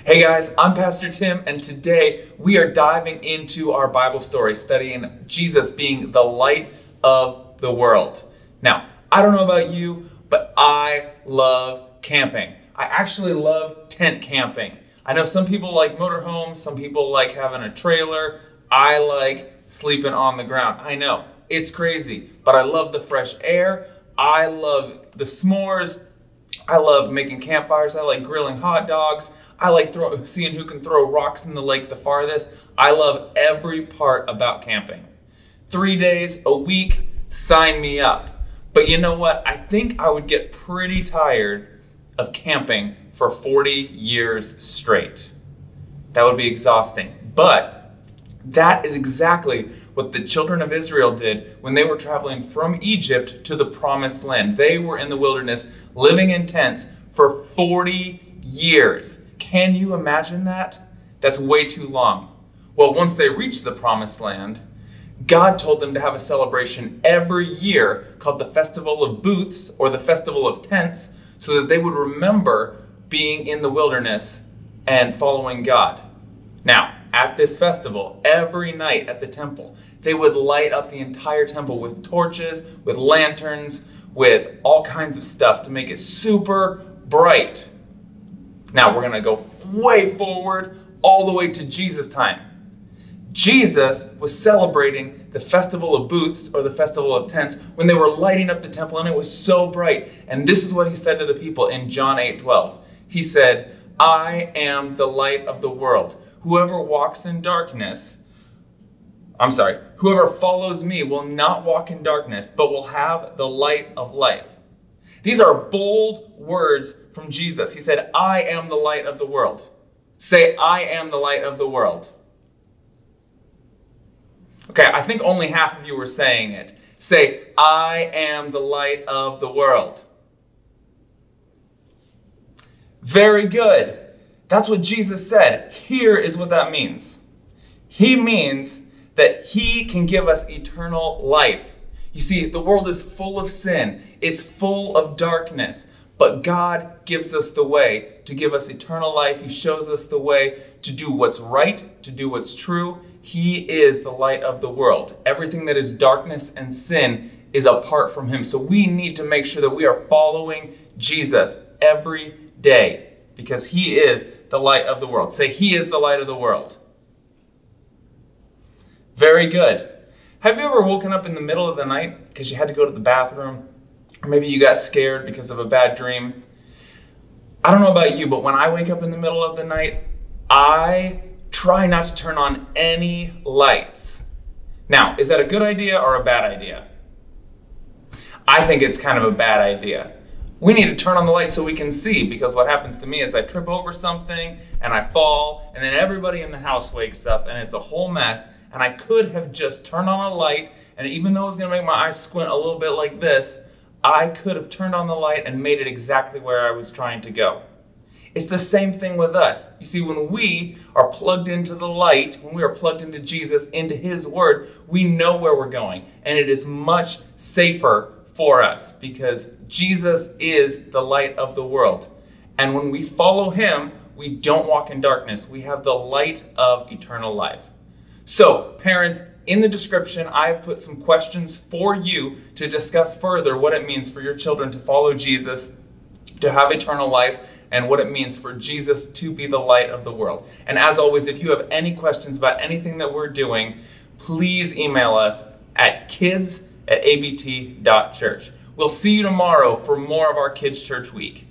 Hey guys, I'm Pastor Tim, and today we are diving into our Bible story, studying Jesus being the light of the world. Now, I don't know about you, but I love camping. I actually love tent camping. I know some people like motorhomes, some people like having a trailer. I like sleeping on the ground. I know, it's crazy, but I love the fresh air. I love the s'mores. I love making campfires. I like grilling hot dogs. I like seeing who can throw rocks in the lake the farthest. I love every part about camping. 3 days a week, sign me up. But you know what? I think I would get pretty tired of camping for 40 years straight. That would be exhausting. But that is exactly what the children of Israel did when they were traveling from Egypt to the promised land. They were in the wilderness living in tents for 40 years. Can you imagine that? That's way too long. Well, once they reached the promised land, God told them to have a celebration every year called the Festival of Booths, or the Festival of Tents, so that they would remember being in the wilderness and following God. Now, at this festival, every night at the temple, they would light up the entire temple with torches, with lanterns, with all kinds of stuff to make it super bright. Now we're going to go way forward, all the way to Jesus' time. Jesus was celebrating the Festival of Booths, or the Festival of Tents, when they were lighting up the temple, and it was so bright. And this is what he said to the people in John 8:12. He said, "I am the light of the world. Whoever follows me will not walk in darkness, but will have the light of life." These are bold words from Jesus. He said, "I am the light of the world." Say, "I am the light of the world." Okay, I think only half of you were saying it. Say, "I am the light of the world." Very good. That's what Jesus said. Here is what that means. He means that he can give us eternal life. You see, the world is full of sin. It's full of darkness. But God gives us the way to give us eternal life. He shows us the way to do what's right, to do what's true. He is the light of the world. Everything that is darkness and sin is apart from him. So we need to make sure that we are following Jesus every day, because he is the light of the world. Say, "He is the light of the world." Very good. Have you ever woken up in the middle of the night because you had to go to the bathroom? Or maybe you got scared because of a bad dream? I don't know about you, but when I wake up in the middle of the night, I try not to turn on any lights. Now, is that a good idea or a bad idea? I think it's kind of a bad idea. We need to turn on the light so we can see, because what happens to me is I trip over something and I fall, and then everybody in the house wakes up and it's a whole mess. And I could have just turned on a light, and even though it was going to make my eyes squint a little bit like this, I could have turned on the light and made it exactly where I was trying to go. It's the same thing with us. You see, when we are plugged into the light, when we are plugged into Jesus, into his word, we know where we're going. And it is much safer for us, because Jesus is the light of the world. And when we follow him, we don't walk in darkness. We have the light of eternal life. So, parents, in the description, I've put some questions for you to discuss further what it means for your children to follow Jesus, to have eternal life, and what it means for Jesus to be the light of the world. And as always, if you have any questions about anything that we're doing, please email us at kids@abt.church. We'll see you tomorrow for more of our Kids Church Week.